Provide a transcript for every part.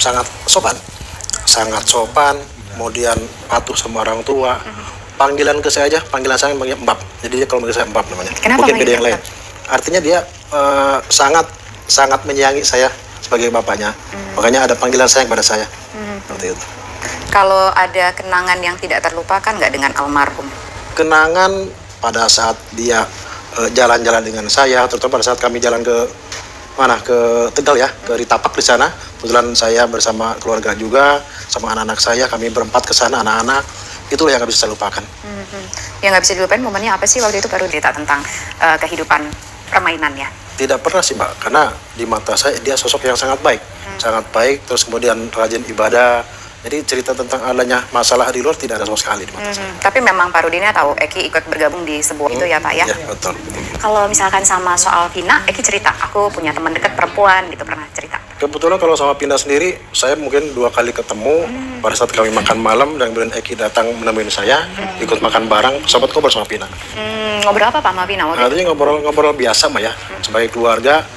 sangat sopan, kemudian patuh sama orang tua. Panggilan ke saya aja, panggilan saya panggil Mbak. Jadi dia kalau manggil saya Mbak namanya. Kenapa mungkin beda yang lain. Mbak? Artinya dia sangat menyayangi saya sebagai bapaknya. Makanya ada panggilan sayang pada saya. Seperti itu. Kalau ada kenangan yang tidak terlupakan nggak dengan almarhum? Kenangan pada saat dia jalan-jalan dengan saya, terutama pada saat kami jalan ke Tegal ya, ke Ritapak di sana. Kebetulan saya bersama keluarga juga, sama anak-anak saya, kami berempat ke sana, anak-anak. Itulah yang nggak bisa saya lupakan. Yang nggak bisa dilupain momennya apa sih waktu itu, baru cerita tentang kehidupan permainannya? Tidak pernah sih Mbak, karena di mata saya dia sosok yang sangat baik. Sangat baik, terus kemudian rajin ibadah. Jadi cerita tentang adanya masalah di luar tidak ada sama sekali di mata saya. Tapi memang Pak Rudina tahu Eki ikut bergabung di sebuah itu ya Pak ya? Iya, betul. Kalau misalkan sama soal Vina, Eki cerita, aku punya teman dekat perempuan gitu, pernah cerita. Kebetulan kalau sama Pina sendiri, saya mungkin 2 kali ketemu pada saat kami makan malam, dan kemudian Eki datang menemui saya, ikut makan bareng, sahabat ngobrol sama Pina. Ngobrol apa Pak sama Vina waktu itu? Artinya ngobrol biasa Mbak ya, sebagai keluarga.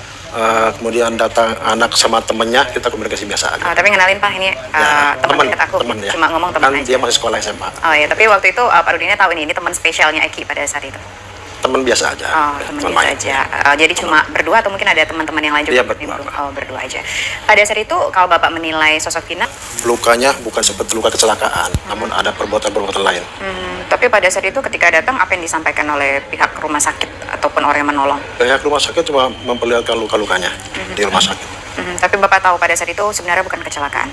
Kemudian datang anak sama temennya, kita komunikasi biasa aja. Tapi ngenalin Pak, ini teman dekat aku, temen, ya. Cuma ngomong teman aja. Dia masih sekolah SMA. Oh iya, tapi waktu itu Pak Rudina tahu ini teman spesialnya Eki pada saat itu? Teman biasa aja. Teman biasa aja. Jadi cuma berdua atau mungkin ada teman-teman yang lain juga? Iya, berdua. Berdua aja. Pada saat itu kalau Bapak menilai sosok Vina? Lukanya bukan seperti luka kecelakaan, namun ada perbuatan-perbuatan lain. Tapi pada saat itu ketika datang, apa yang disampaikan oleh pihak rumah sakit ataupun orang yang menolong? Pihak rumah sakit cuma memperlihatkan luka-lukanya di rumah sakit. Tapi Bapak tahu pada saat itu sebenarnya bukan kecelakaan?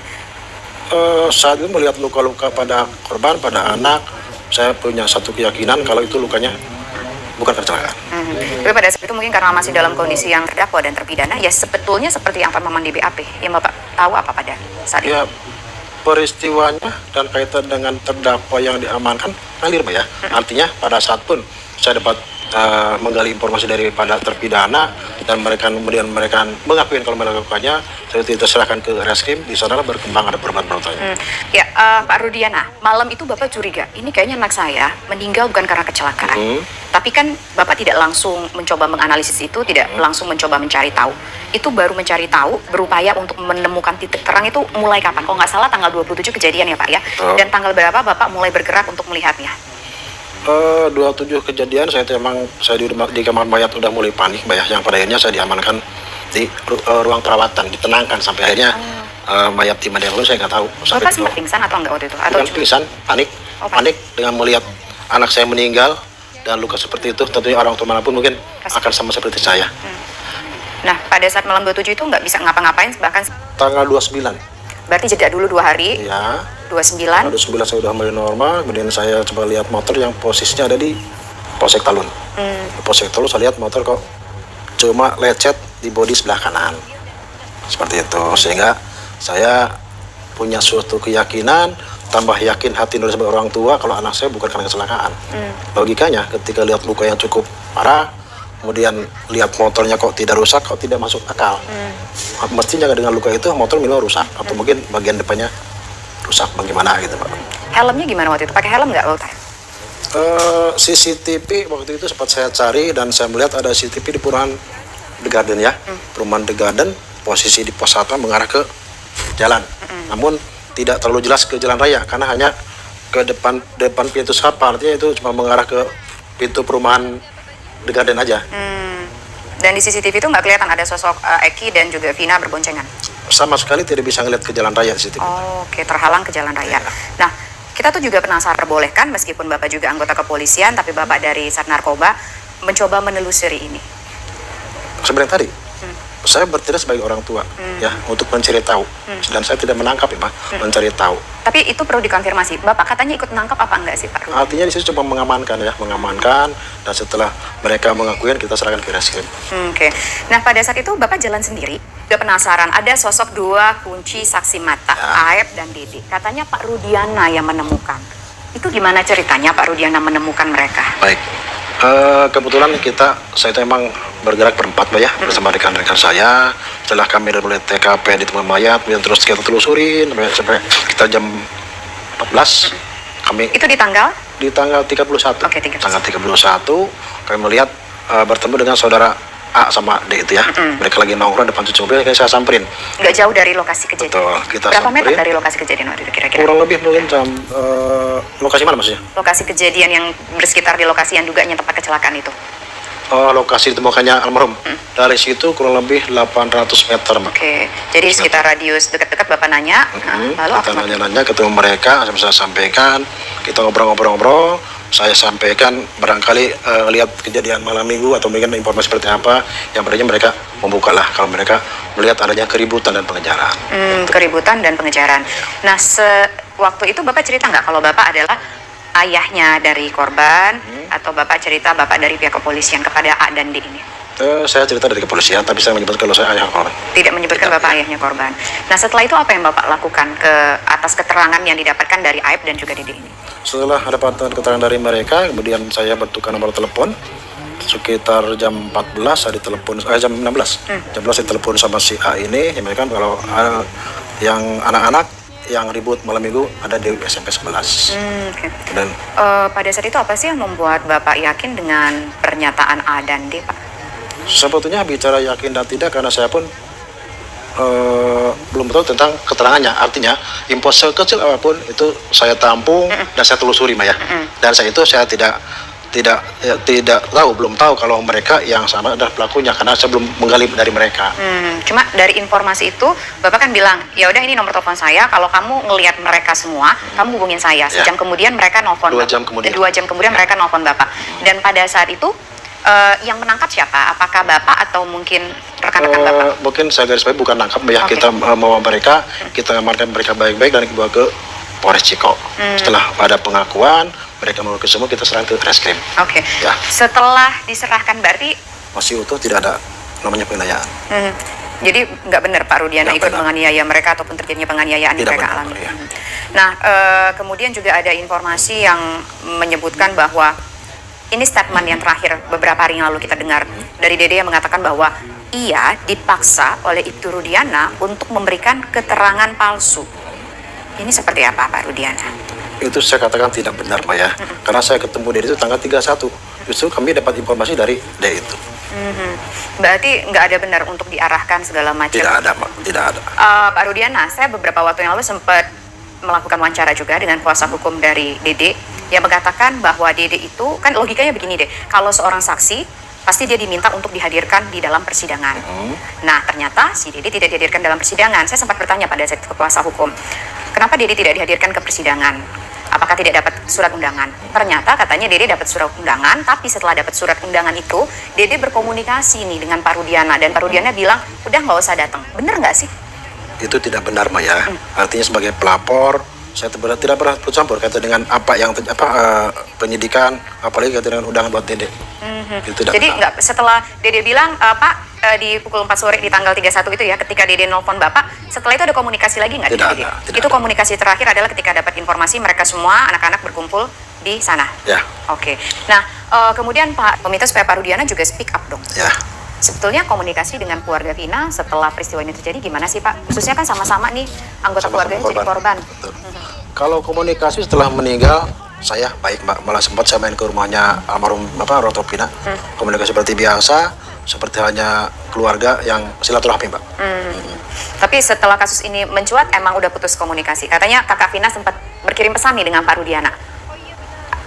Saat itu melihat luka-luka pada korban, pada anak, saya punya satu keyakinan kalau itu lukanya bukan kecelakaan. Tapi pada saat itu mungkin karena masih dalam kondisi yang terdakwa dan terpidana, ya sebetulnya seperti yang pemahaman di BAP. Yang Bapak tahu apa pada saat itu? Ya, peristiwanya dan kaitan dengan terdakwa yang diamankan ngalir Mbak ya. Artinya pada saat pun saya dapat menggali informasi daripada terpidana, dan mereka kemudian mereka mengakui kalau melakukannya, saya tidak serahkan ke reskrim. Di sana berkembang ada perbuatan-perbuatan. Ya, Pak Rudiana, malam itu Bapak curiga ini kayaknya anak saya meninggal bukan karena kecelakaan. Tapi kan Bapak tidak langsung mencoba menganalisis itu, tidak langsung mencoba mencari tahu. Itu baru mencari tahu, berupaya untuk menemukan titik terang itu mulai kapan? Kalau nggak salah tanggal 27 kejadian ya Pak ya. Dan tanggal berapa Bapak mulai bergerak untuk melihatnya? 27 kejadian saya di kamar mayat udah mulai panik Mbak ya, yang pada akhirnya saya diamankan di ruang perawatan, ditenangkan sampai akhirnya mayat di mana dulu saya nggak tahu. Bapak sempat pingsan atau enggak waktu itu? Atau bukan pingsan, panik dengan melihat anak saya meninggal dan luka seperti itu. Tentunya orang tua manapun mungkin akan sama seperti saya. Nah, pada saat malam 27 itu nggak bisa ngapa-ngapain, bahkan tanggal 29. Berarti jeda dulu 2 hari. Iya. 29. Tanggal 29 saya udah mulai normal, kemudian saya coba lihat motor yang posisinya ada di Polsek Talun. Polsek Talun saya lihat motor kok cuma lecet di bodi sebelah kanan. Seperti itu, sehingga saya punya suatu keyakinan, tambah yakin hati nurani sebagai orang tua kalau anak saya bukan karena kecelakaan. Logikanya ketika lihat luka yang cukup parah, kemudian lihat motornya kok tidak rusak, kok tidak masuk akal. Mestinya dengan luka itu motor minimal rusak, atau mungkin bagian depannya rusak, bagaimana gitu Pak. Helmnya gimana waktu itu? Pakai helm nggak waktu itu? CCTV waktu itu sempat saya cari dan saya melihat ada CCTV di Perumahan The Garden ya. Perumahan The Garden, posisi di pos 1 mengarah ke jalan. Namun tidak terlalu jelas ke jalan raya karena hanya ke depan pintu sapa, artinya itu cuma mengarah ke pintu perumahan The Garden aja. Dan di CCTV itu nggak kelihatan ada sosok Eki dan juga Vina berboncengan? Sama sekali tidak bisa ngeliat ke jalan raya di CCTV. Oke, terhalang ke jalan raya. Nah, kita tuh juga penasaran, perbolehkan meskipun Bapak juga anggota kepolisian, tapi Bapak dari Sat Narkoba mencoba menelusuri ini. Sebenarnya tadi saya bertindak sebagai orang tua ya, untuk mencari tahu, dan saya tidak menangkap ya Pak, mencari tahu. Tapi itu perlu dikonfirmasi, Bapak katanya ikut menangkap apa enggak sih Pak Rudi? Artinya di situ cuma mengamankan ya, mengamankan, dan setelah mereka mengakui kita serahkan ke reskrim. Oke. Nah pada saat itu Bapak jalan sendiri, udah penasaran, ada sosok 2 kunci saksi mata, Aep dan Dede. Katanya Pak Rudiana yang menemukan. Itu gimana ceritanya Pak Rudiana menemukan mereka? Baik. Kebetulan saya itu emang bergerak berempat Mbak ya, bersama rekan-rekan saya. Setelah kami dari mulai TKP di tempat mayat, kemudian terus kita telusurin sampai kita jam 14. Kami itu di tanggal? Di tanggal 31. Oke, 31. Tanggal 31 kami melihat bertemu dengan saudara A sama D itu ya. Mereka lagi nongkrong depan cuci mobil, saya samperin. Nggak jauh dari lokasi kejadian. Betul, kita Berapa samperin. meter dari lokasi kejadian waktu itu kira-kira? Kurang lebih mungkin lokasi mana maksudnya? Lokasi kejadian yang bersekitar di lokasi yang duganya tempat kecelakaan itu. Lokasi ditemukannya almarhum. Dari situ kurang lebih 800 meter, Mbak. Oke, jadi sekitar radius dekat-dekat Bapak nanya, lalu Kita apa? nanya-nanya, ketemu mereka, saya sampaikan, kita ngobrol-ngobrol, saya sampaikan barangkali lihat kejadian malam minggu atau mungkin informasi seperti apa, yang berarti mereka membuka lah kalau mereka melihat adanya keributan dan pengejaran. Keributan dan pengejaran. Nah, waktu itu Bapak cerita nggak kalau Bapak adalah ayahnya dari korban, atau Bapak cerita Bapak dari pihak kepolisian kepada A dan D ini? Saya cerita dari kepolisian, tapi saya menyebut kalau saya ayah korban. Tidak menyebutkan Tidak, Bapak ya. ayahnya korban. Nah, setelah itu apa yang Bapak lakukan atas keterangan yang didapatkan dari Aib dan juga Dede ini? Setelah ada keterangan dari mereka, kemudian saya bertukar nomor telepon. Sekitar jam 14 saya ditelepon, jam 16. Jam 11 saya ditelepon sama si A ini, yang mereka kalau yang anak-anak yang ribut malam minggu ada di SMP 11. Oke. Dan Pada saat itu apa sih yang membuat Bapak yakin dengan pernyataan A dan D, Pak? sebetulnya bicara yakin dan tidak karena saya pun belum tahu tentang keterangannya. Artinya info sekecil apapun itu saya tampung dan saya telusuri, Maya. Dan saya tidak tahu, belum tahu kalau mereka yang sama adalah pelakunya karena saya belum menggali dari mereka. Cuma dari informasi itu Bapak kan bilang, ya udah ini nomor telepon saya, kalau kamu ngelihat mereka semua, kamu hubungin saya. Sejam kemudian mereka nelfon 2 Bapak. jam kemudian. 2 jam kemudian mereka nelfon Bapak. Dan pada saat itu yang menangkap siapa? Apakah Bapak atau mungkin rekan-rekan Bapak? Mungkin saya garis bawahi bukan nangkap ya. Oke. Kita membawa mereka, kita amankan mereka baik-baik dan dibawa ke Polres Ciko. Setelah ada pengakuan, mereka mau ke semua, kita serahkan ke reskrim. Oke. Ya. Setelah diserahkan berarti Masih utuh, tidak ada namanya penganiayaan. jadi nggak benar Pak Rudiana Nggak ikut benar. menganiaya mereka ataupun terjadinya penganiayaan yang Tidak mereka benar, alami. ya. Nah, kemudian juga ada informasi yang menyebutkan bahwa ini statement yang terakhir beberapa hari yang lalu kita dengar dari Dede yang mengatakan bahwa ia dipaksa oleh Ibtu Rudiana untuk memberikan keterangan palsu. Ini seperti apa Pak Rudiana? Itu saya katakan tidak benar, Maya. Karena saya ketemu dia itu tanggal 31. Justru kami dapat informasi dari dia itu. Berarti nggak ada benar untuk diarahkan segala macam. Tidak ada, Pak. Tidak ada. Pak Rudiana, saya beberapa waktu yang lalu sempat melakukan wawancara juga dengan kuasa hukum dari Dede yang mengatakan bahwa Dede itu, kan logikanya begini deh, kalau seorang saksi pasti dia diminta untuk dihadirkan di dalam persidangan. Nah, ternyata si Dede tidak dihadirkan dalam persidangan. Saya sempat bertanya pada saat itu ke kuasa hukum, kenapa Dede tidak dihadirkan ke persidangan? Apakah tidak dapat surat undangan? Ternyata katanya Dede dapat surat undangan, tapi setelah dapat surat undangan itu, Dede berkomunikasi nih dengan Pak Rudiana, dan Pak Rudiana bilang, udah nggak usah datang. Bener nggak sih? Itu tidak benar, Maya. Artinya sebagai pelapor, saya tidak pernah bercampur kaitan dengan apa yang penyidikan, apalagi kaitan dengan undangan buat Dede. Itu tidak Jadi benar. nggak, setelah Dede bilang, Pak, di pukul 4 sore di tanggal 31 itu ya, ketika Dede nelfon Bapak, setelah itu ada komunikasi lagi nggak Tidak dengan Dede? ada, tidak Itu ada. komunikasi terakhir adalah ketika dapat informasi mereka semua anak-anak berkumpul di sana. Ya, Oke. Nah, kemudian Pak meminta supaya Pak Rudiana juga speak up dong. ya. Sebetulnya komunikasi dengan keluarga Vina setelah peristiwa ini terjadi gimana sih Pak? Khususnya kan sama-sama nih anggota Sama-sama keluarganya jadi korban. Betul. Kalau komunikasi setelah meninggal, saya baik, Mbak. Malah sempat saya main ke rumahnya almarhum Bapak Roto Pina. Komunikasi seperti biasa, seperti hanya keluarga yang silaturahmi, Mbak. Tapi setelah kasus ini mencuat emang udah putus komunikasi. Katanya Kakak Vina sempat berkirim pesan nih dengan Pak Rudiana.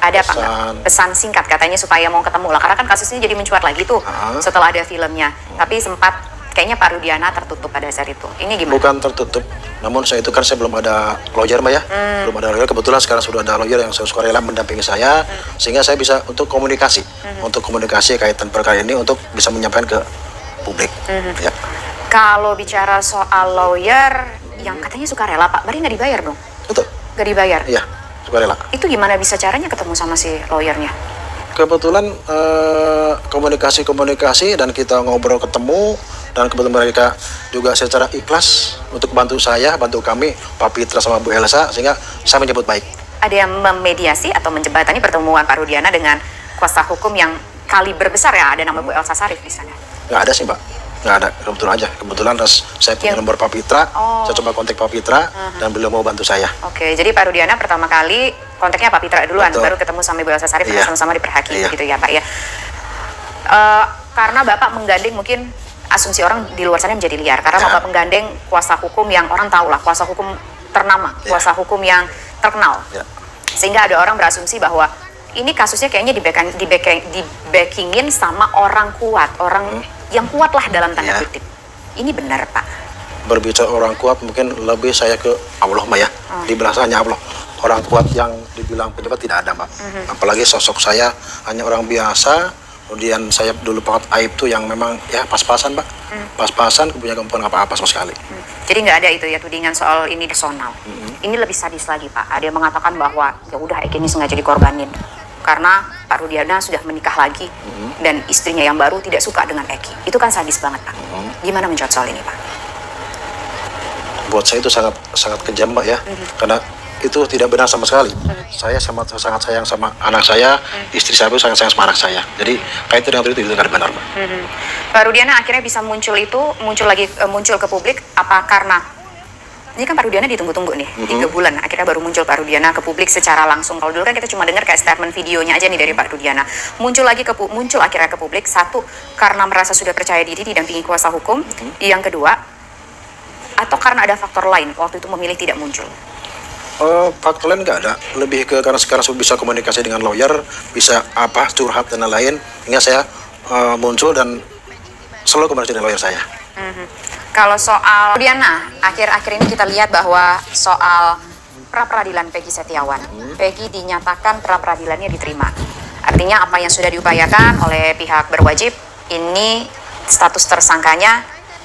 Ada apa nggak? Pesan singkat katanya supaya mau ketemu lah. Karena kan kasus ini jadi mencuat lagi tuh setelah ada filmnya. Tapi sempat kayaknya Pak Rudiana tertutup pada saat itu. Ini gimana? Bukan tertutup, namun saya itu kan saya belum ada lawyer, Mbak ya. Belum ada lawyer. Kebetulan sekarang sudah ada lawyer yang sukarela mendampingi saya, sehingga saya bisa untuk komunikasi, untuk komunikasi kaitan perkara ini untuk bisa menyampaikan ke publik. Ya. Kalau bicara soal lawyer yang katanya sukarela Pak, berarti nggak dibayar dong? Betul. Nggak dibayar? Iya, sukarela. Itu gimana bisa caranya ketemu sama si lawyernya? Kebetulan komunikasi dan kita ngobrol ketemu, dan kebetulan mereka juga secara ikhlas untuk bantu saya, bantu kami, Pak Pitra sama Bu Elsa, sehingga saya menyebut baik. Ada yang memediasi atau menjembatani pertemuan Pak Rudiana dengan kuasa hukum yang kaliber besar ya, ada nama Bu Elsa Sarif di sana. Nggak ada sih, Mbak. Nggak ada, kebetulan aja. Kebetulan saya punya nomor Pak Pitra, saya coba kontak Pak Pitra, dan beliau mau bantu saya. Oke, jadi Pak Rudiana pertama kali kontaknya Pak Pitra duluan, Betul. baru ketemu sama Bu Elsa Sarif, Iya. sama-sama diperhaki Iya. gitu ya Pak ya. karena Bapak menggandeng, mungkin asumsi orang di luar sana menjadi liar, karena Ya. Bapak menggandeng kuasa hukum yang orang tahu lah, kuasa hukum ternama, Ya. kuasa hukum yang terkenal. Ya. Sehingga ada orang berasumsi bahwa ini kasusnya kayaknya di-backingin sama orang kuat, orang yang kuat lah dalam tanda Ya. kutip. Ini benar, Pak? Berbicara orang kuat mungkin lebih saya ke Allah Mbak ya. Di belakangnya Allah. Orang kuat yang dibilang pejabat tidak ada Mbak. Apalagi sosok saya hanya orang biasa. Kemudian saya dulu pakat aib tuh yang memang ya pas-pasan Mbak. Pas-pasan, punya kemampuan apa-apa sama sekali. Jadi nggak ada itu ya tudingan soal ini personal. Ini lebih sadis lagi Pak. Ada yang mengatakan bahwa ya udah Eki ini sengaja dikorbanin karena Pak Rudiana sudah menikah lagi dan istrinya yang baru tidak suka dengan Eki. Itu kan sadis banget Pak. Gimana menjawab soal ini Pak? Buat saya itu sangat sangat kejam Mbak ya. Karena itu tidak benar sama sekali. Saya sangat sayang sama anak saya, istri saya pun sangat sayang sama anak saya. Jadi kaitan dengan itu tidak benar Mbak. Pak Rudiana akhirnya bisa muncul ke publik apa karena ini kan Pak Rudiana ditunggu-tunggu nih 3 bulan akhirnya baru muncul Pak Rudiana ke publik secara langsung. Kalau dulu kan kita cuma dengar kayak statement videonya aja nih dari Pak Rudiana. Muncul akhirnya ke publik, satu karena merasa sudah percaya diri didampingi kuasa hukum, yang kedua atau karena ada faktor lain waktu itu memilih tidak muncul. Faktor lain nggak ada, lebih ke karena sekarang saya bisa komunikasi dengan lawyer, bisa apa curhat dan lain-lain, hingga saya muncul dan selalu komunikasi dengan lawyer saya. Kalau soal Rudiana, akhir-akhir ini kita lihat bahwa soal pra-peradilan Peggy Setiawan, Peggy dinyatakan pra-peradilannya diterima. Artinya apa yang sudah diupayakan oleh pihak berwajib, ini status tersangkanya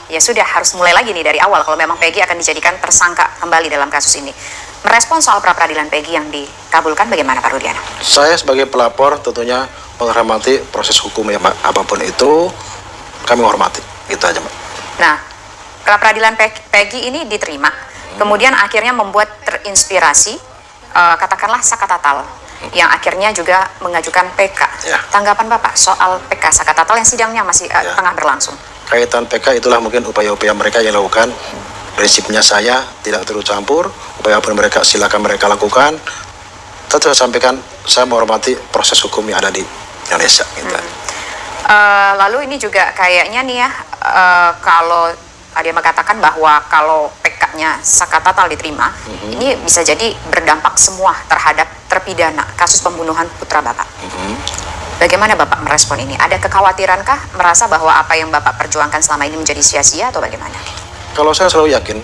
ya sudah harus mulai lagi nih dari awal kalau memang Peggy akan dijadikan tersangka kembali dalam kasus ini. Merespon soal pra-peradilan Peggy yang dikabulkan bagaimana Pak Rudiana? Saya sebagai pelapor tentunya menghormati proses hukum ya Mbak, apapun itu kami menghormati, gitu aja Mbak. Nah, pra-peradilan Peggy ini diterima, kemudian akhirnya membuat terinspirasi, katakanlah Sakatatal, yang akhirnya juga mengajukan PK. Ya. Tanggapan Bapak soal PK Sakatatal yang sidangnya masih tengah berlangsung? Kaitan PK itulah mungkin upaya-upaya mereka yang lakukan. Prinsipnya saya tidak turut campur, upaya apa mereka silakan mereka lakukan. Tetap saya sampaikan, saya menghormati proses hukum yang ada di Indonesia. Gitu. Lalu ini juga kayaknya nih ya, kalau ada yang mengatakan bahwa kalau PK-nya Sakatatal diterima, ini bisa jadi berdampak semua terhadap terpidana kasus pembunuhan putra Bapak. Bagaimana Bapak merespon ini? Ada kekhawatirankah merasa bahwa apa yang Bapak perjuangkan selama ini menjadi sia-sia atau bagaimana? Kalau saya selalu yakin,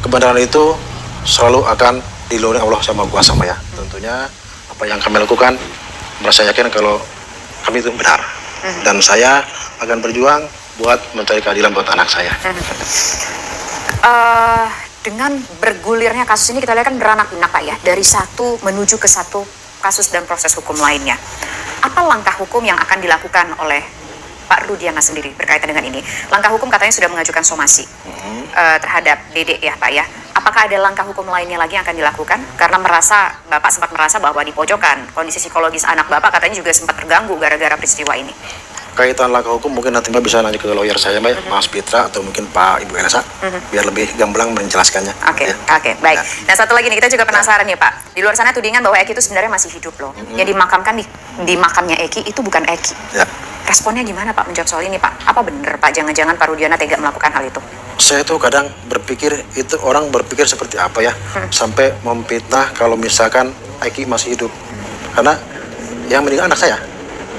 kebenaran itu selalu akan dilindungi Allah sama kuasa ya. Tentunya apa yang kami lakukan, merasa yakin kalau kami itu benar. Dan saya akan berjuang buat mencari keadilan buat anak saya. Dengan bergulirnya kasus ini kita lihat kan beranak pinak Pak ya, dari satu menuju ke satu kasus dan proses hukum lainnya. Apa langkah hukum yang akan dilakukan oleh Pak Rudiana sendiri berkaitan dengan ini? Langkah hukum katanya sudah mengajukan somasi terhadap Dede ya Pak ya. Apakah ada langkah hukum lainnya lagi yang akan dilakukan? Karena Bapak sempat merasa bahwa di pojokan, kondisi psikologis anak Bapak katanya juga sempat terganggu gara-gara peristiwa ini. Kaitan langkah hukum mungkin nanti Mbak bisa nanya ke lawyer saya Mbak, Mas Pitra atau mungkin Pak Ibu Elsa, biar lebih gamblang menjelaskannya. Oke, Ya. oke, baik. Nah satu lagi nih, kita juga penasaran ya Pak. Di luar sana tudingan bahwa Eki itu sebenarnya masih hidup loh. Yang dimakamkan di makamnya Eki itu bukan Eki. Ya. Responnya gimana Pak menjawab soal ini Pak? Apa benar Pak? Jangan-jangan Pak Rudiana tega melakukan hal itu? Saya tuh kadang berpikir, itu orang berpikir seperti apa ya, sampai memfitnah kalau misalkan Eki masih hidup. Karena yang meninggal anak saya.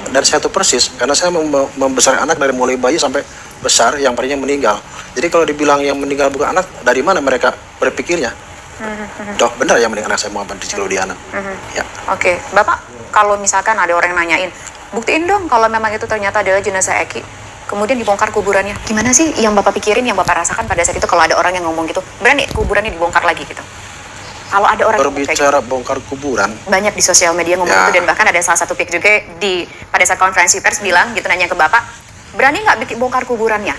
Dan saya tuh persis, karena saya membesarkan anak dari mulai bayi sampai besar, yang paling meninggal. Jadi kalau dibilang yang meninggal bukan anak, dari mana mereka berpikirnya? Doh, benar yang meninggal anak saya Muhammad Rizky Rudiana. Ya. Oke, Bapak kalau misalkan ada orang yang nanyain, buktiin dong kalau memang itu ternyata adalah jenazah Eki, kemudian dibongkar kuburannya. Gimana sih yang Bapak pikirin, yang Bapak rasakan pada saat itu kalau ada orang yang ngomong gitu, berani kuburannya dibongkar lagi gitu? Kalau ada orang berbicara bongkar kuburan, banyak di sosial media ngomong itu, dan bahkan ada salah satu pihak juga pada saat konferensi pers bilang gitu, nanya ke Bapak, berani nggak bikin bongkar kuburannya?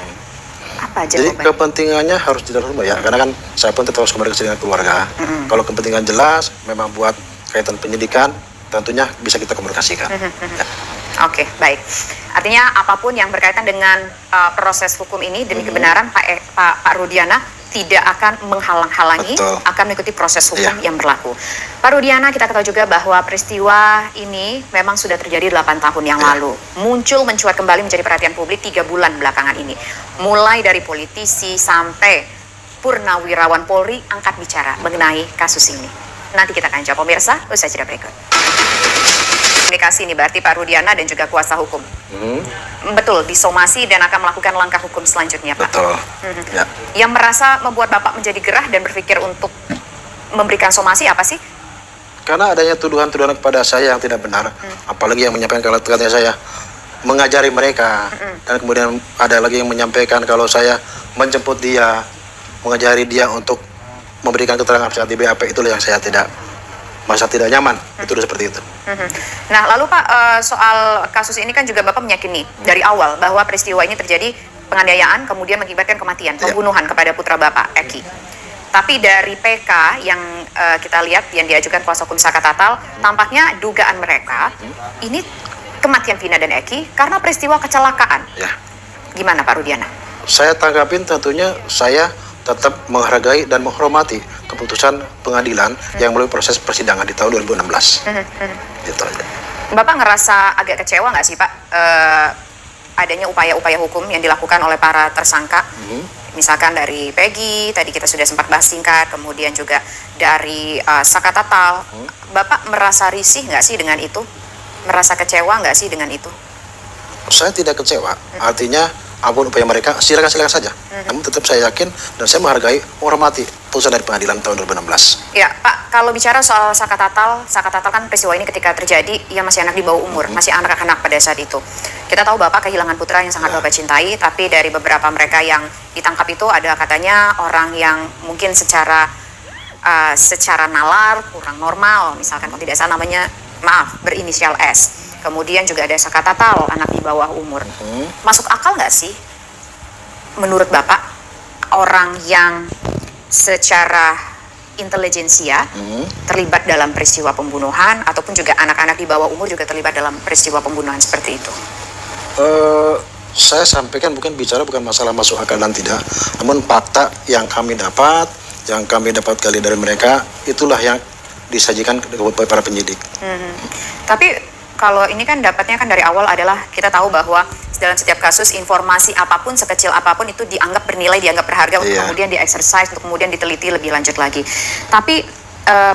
Apa jadi jawabannya? kepentingannya harus jelas dulu ya, karena kan saya pun tetap harus komunikasi dengan keluarga. Kalau kepentingan jelas, memang buat kaitan penyidikan, tentunya bisa kita komunikasikan. Ya. Oke, baik. Artinya apapun yang berkaitan dengan proses hukum ini demi kebenaran Pak Rudiana tidak akan menghalang-halangi, Betul. akan mengikuti proses hukum Iya. yang berlaku. Pak Rudiana, kita ketahui juga bahwa peristiwa ini memang sudah terjadi 8 tahun yang Iya. lalu. Muncul mencuat kembali menjadi perhatian publik 3 bulan belakangan ini. Mulai dari politisi sampai purnawirawan Polri angkat bicara mengenai kasus ini. Nanti kita akan jawab pemirsa, usai jeda berikut. Komunikasi ini berarti Pak Rudiana dan juga kuasa hukum. Betul, disomasi dan akan melakukan langkah hukum selanjutnya, Pak. Betul. Ya. Yang merasa membuat Bapak menjadi gerah dan berpikir untuk memberikan somasi apa sih? Karena adanya tuduhan-tuduhan kepada saya yang tidak benar, apalagi yang menyampaikan kalau katanya saya mengajari mereka, dan kemudian ada lagi yang menyampaikan kalau saya menjemput dia, mengajari dia untuk memberikan keterangan saat di BAP, itulah yang saya merasa tidak nyaman, itu seperti itu. Nah, lalu Pak, soal kasus ini kan juga Bapak meyakini dari awal bahwa peristiwa ini terjadi penganiayaan kemudian mengakibatkan kematian, pembunuhan kepada putra Bapak, Eki. Tapi dari PK yang kita lihat yang diajukan kuasa hukum Saka Tatal, tampaknya dugaan mereka ini kematian Vina dan Eki karena peristiwa kecelakaan. Ya. Gimana Pak Rudiana? Saya tanggapin tentunya saya tetap menghargai dan menghormati keputusan pengadilan yang melalui proses persidangan di tahun 2016. Gitu aja. Bapak ngerasa agak kecewa nggak sih Pak adanya upaya-upaya hukum yang dilakukan oleh para tersangka? Misalkan dari Peggy, tadi kita sudah sempat bahas singkat, kemudian juga dari Saka Tatal. Bapak merasa risih nggak sih dengan itu? Merasa kecewa nggak sih dengan itu? Saya tidak kecewa, artinya apapun upaya mereka, silakan saja. Namun tetap saya yakin dan saya menghargai, menghormati putusan dari pengadilan tahun 2016. Ya Pak, kalau bicara soal Saka Tatal kan peristiwa ini ketika terjadi, ia masih anak di bawah umur, masih anak-anak pada saat itu. Kita tahu Bapak kehilangan putra yang sangat Bapak cintai, tapi dari beberapa mereka yang ditangkap itu ada katanya orang yang mungkin secara nalar, kurang normal, misalkan kalau tidak salah namanya, maaf, berinisial S. Kemudian juga ada Saka Tatal, anak di bawah umur. Masuk akal nggak sih, menurut Bapak, orang yang secara intelijensia terlibat dalam peristiwa pembunuhan, ataupun juga anak-anak di bawah umur juga terlibat dalam peristiwa pembunuhan seperti itu? Saya sampaikan bukan masalah masuk akal dan tidak, namun fakta yang kami dapat kali dari mereka, itulah yang disajikan kepada para penyidik. Tapi kalau ini kan dapatnya kan dari awal adalah kita tahu bahwa dalam setiap kasus informasi apapun sekecil apapun itu dianggap bernilai, dianggap berharga untuk kemudian di-exercise, untuk kemudian diteliti lebih lanjut lagi. Tapi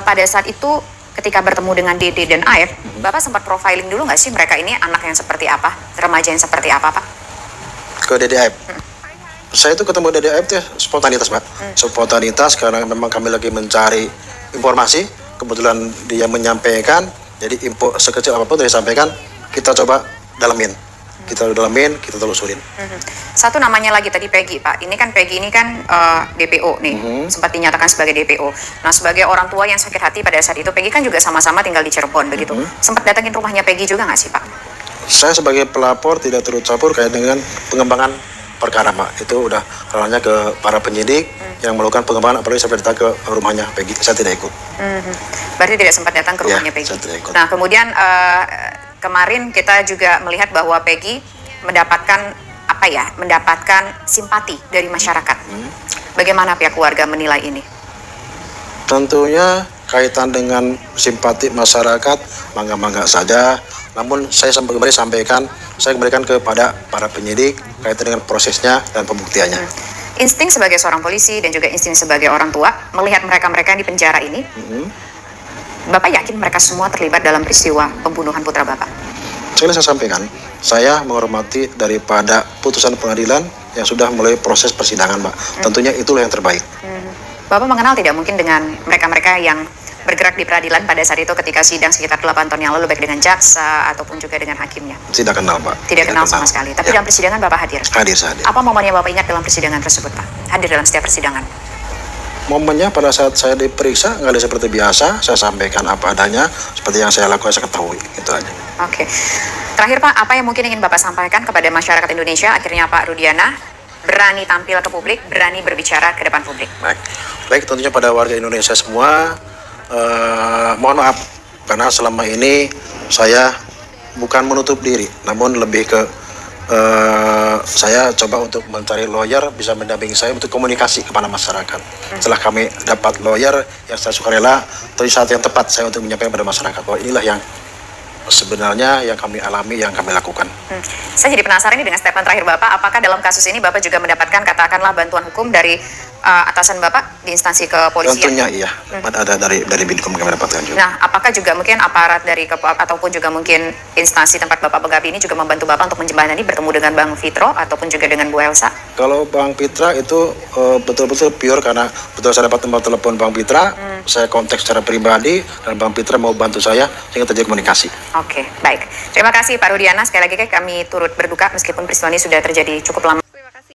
pada saat itu ketika bertemu dengan Dede dan Aep, Bapak sempat profiling dulu nggak sih mereka ini anak yang seperti apa, remaja yang seperti apa Pak? Ke Dede Aep? Saya itu ketemu Dede Aep itu spontanitas Pak. Spontanitas karena memang kami lagi mencari informasi, kebetulan dia menyampaikan. Jadi info sekecil apapun yang disampaikan, kita coba dalamin. Kita telusurin. Satu namanya lagi tadi Peggy, Pak. Ini kan Peggy ini kan DPO nih, sempat dinyatakan sebagai DPO. Nah, sebagai orang tua yang sakit hati pada saat itu, Peggy kan juga sama-sama tinggal di Cirebon begitu. Sempat datengin rumahnya Peggy juga nggak sih, Pak? Saya sebagai pelapor tidak turut campur kait dengan pengembangan perkara, Pak. Itu udah ranahnya ke para penyidik yang melakukan pengembangan, apalagi sampai datang ke rumahnya Peggy. Saya tidak ikut. Berarti tidak sempat datang ke rumahnya Peggy. Saya tidak ikut. Nah, kemudian kemarin kita juga melihat bahwa Peggy mendapatkan simpati dari masyarakat. Bagaimana pihak keluarga menilai ini? Tentunya kaitan dengan simpati masyarakat, mangga-mangga saja. Namun saya kembali sampaikan, saya kembalikan kepada para penyidik kaitan dengan prosesnya dan pembuktiannya. Insting sebagai seorang polisi dan juga insting sebagai orang tua melihat mereka-mereka yang di penjara ini, Bapak yakin mereka semua terlibat dalam peristiwa pembunuhan putra Bapak? Sekali saya sampaikan, saya menghormati daripada putusan pengadilan yang sudah mulai proses persidangan, Mbak. Tentunya itulah yang terbaik. Bapak mengenal tidak mungkin dengan mereka-mereka yang bergerak di peradilan pada saat itu ketika sidang sekitar 8 tahun yang lalu, baik dengan jaksa ataupun juga dengan hakimnya? Tidak kenal, Pak. Tidak kenal sama sekali. Tapi dalam persidangan Bapak hadir? Hadir, saya hadir. Apa momen yang Bapak ingat dalam persidangan tersebut, Pak? Hadir dalam setiap persidangan? Momennya pada saat saya diperiksa, nggak ada seperti biasa, saya sampaikan apa adanya, seperti yang saya lakukan, saya ketahui, itu aja. Oke. Terakhir Pak, apa yang mungkin ingin Bapak sampaikan kepada masyarakat Indonesia, akhirnya Pak Rudiana berani tampil ke publik, berani berbicara ke depan publik? Baik, tentunya pada warga Indonesia semua, mohon maaf, karena selama ini saya bukan menutup diri, namun lebih ke saya coba untuk mencari lawyer bisa mendampingi saya untuk komunikasi kepada masyarakat. Setelah kami dapat lawyer yang saya sukarela, itu saat yang tepat saya untuk menyampaikan pada masyarakat bahwa inilah yang sebenarnya yang kami alami, yang kami lakukan. Saya jadi penasaran ini dengan statement terakhir Bapak, apakah dalam kasus ini Bapak juga mendapatkan katakanlah bantuan hukum dari atasan Bapak di instansi kepolisian? Tentunya iya, ada dari Binkum kami dapatkan juga. Nah, apakah juga mungkin aparat dari ataupun juga mungkin instansi tempat Bapak bekerja ini juga membantu Bapak untuk menjembatani bertemu dengan Bang Fitro ataupun juga dengan Bu Elsa? Kalau Bang Fitra itu betul-betul pure karena betul saya dapat nomor telepon Bang Fitra, saya kontak secara pribadi dan Bang Fitra mau bantu saya sehingga terjadi komunikasi. Oke, baik. Terima kasih Pak Rudiana. Sekali lagi kami turut berduka meskipun peristiwa ini sudah terjadi cukup lama.